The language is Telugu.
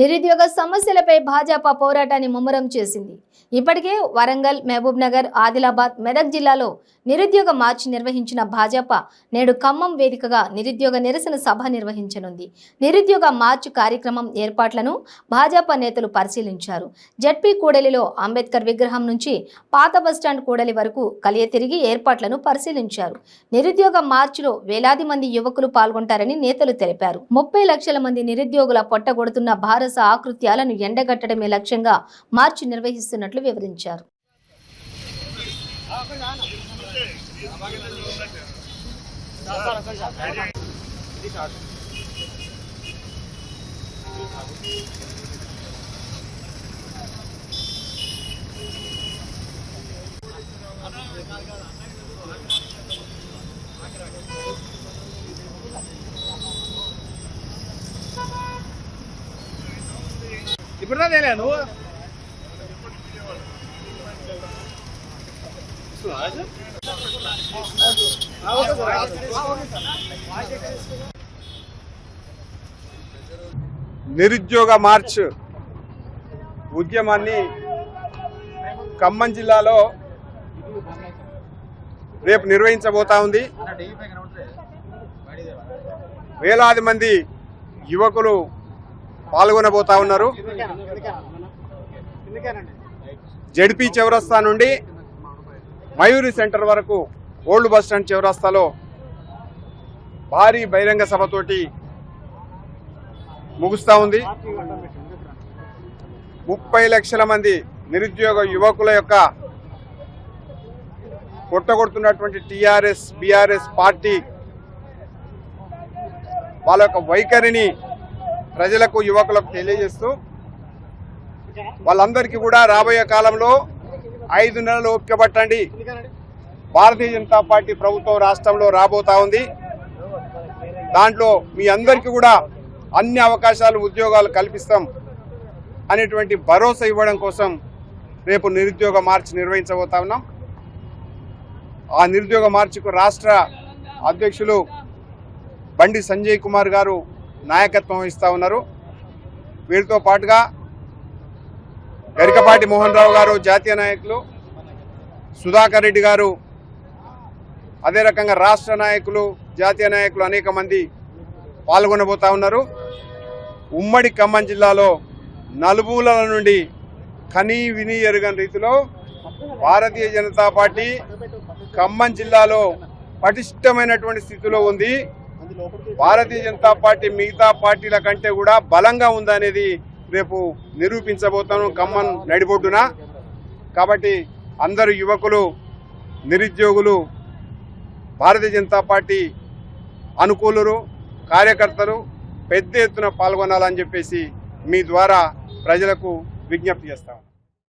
నిరుద్యోగ సమస్యలపై భాజపా పోరాటాన్ని ముమ్మరం చేసింది. ఇప్పటికే వరంగల్, మహబూబ్ నగర్, ఆదిలాబాద్, మెదక్ జిల్లాలో నిరుద్యోగ మార్చ్ నిర్వహించిన భాజపా నేడు ఖమ్మం వేదికగా నిరుద్యోగ నిరసన సభ నిర్వహించనుంది. నిరుద్యోగ మార్చ్ కార్యక్రమం ఏర్పాట్లను భాజపా నేతలు పరిశీలించారు. జడ్పీ కూడలిలో అంబేద్కర్ విగ్రహం నుంచి పాత బస్టాండ్ కూడలి వరకు కలియ తిరిగి ఏర్పాట్లను పరిశీలించారు. నిరుద్యోగ మార్చ్లో వేలాది మంది యువకులు పాల్గొంటారని నేతలు తెలిపారు. 30 లక్షల మంది నిరుద్యోగుల పొట్టగొడుతున్న భారత ఆకృత్యాలను ఎండగట్టడమే లక్ష్యంగా మార్చి నిర్వహిస్తున్నట్లు వివరించారు. ఇప్పుడు నువ్వు నిరుద్యోగ మార్చ్ ఉద్యమాన్ని ఖమ్మం జిల్లాలో రేపు నిర్వహించబోతా ఉంది. వేలాది మంది యువకులు పాల్గొనబోతా ఉన్నారు. జడ్పీ చౌరస్తా నుండి మయూరి సెంటర్ వరకు ఓల్డ్ బస్టాండ్ చౌరస్తాలో భారీ బహిరంగ సభతోటి ముగుస్తా ఉంది. 30 లక్షల మంది నిరుద్యోగ యువకుల యొక్క కొట్టగొడుతున్నటువంటి టీఆర్ఎస్ బీఆర్ఎస్ పార్టీ వాళ్ళ యొక్క వైఖరిని ప్రజలకు యువకులకు తెలియజేస్తూ వాళ్ళందరికీ కూడా రాబోయే కాలంలో 5 నెలలు ఓపిక పట్టండి, భారతీయ జనతా పార్టీ ప్రభుత్వం రాష్ట్రంలో రాబోతా ఉంది. దాంట్లో మీ అందరికీ కూడా అన్ని అవకాశాలు ఉద్యోగాలు కల్పిస్తాం అనేటువంటి భరోసా ఇవ్వడం కోసం రేపు నిరుద్యోగ మార్చ్ నిర్వహించబోతా ఉన్నాం. ఆ నిరుద్యోగ మార్చికు రాష్ట్ర అధ్యక్షులు బండి సంజయ్ కుమార్ గారు నాయకత్వం వహిస్తూ ఉన్నారు. వీరితో పాటుగా గరికపాటి మోహన్ రావు గారు జాతీయ నాయకులు, సుధాకర్ రెడ్డి గారు, అదే రకంగా రాష్ట్ర నాయకులు, జాతీయ నాయకులు అనేక మంది పాల్గొనబోతా ఉన్నారు. ఉమ్మడి ఖమ్మం జిల్లాలో నలుమూలల నుండి కనీ విని ఎరుగని రీతిలో భారతీయ జనతా పార్టీ ఖమ్మం జిల్లాలో పటిష్టమైనటువంటి స్థితిలో ఉంది. భారతీయ జనతా పార్టీ మిగతా పార్టీల కంటే కూడా బలంగా ఉందనేది రేపు నిరూపించబోతాను ఖమ్మం నడిబొడ్డున. కాబట్టి అందరు యువకులు, నిరుద్యోగులు, భారతీయ జనతా పార్టీ అనుకూలురు, కార్యకర్తలు పెద్ద ఎత్తున పాల్గొనాలని చెప్పేసి మీ ద్వారా ప్రజలకు విజ్ఞప్తి చేస్తాం.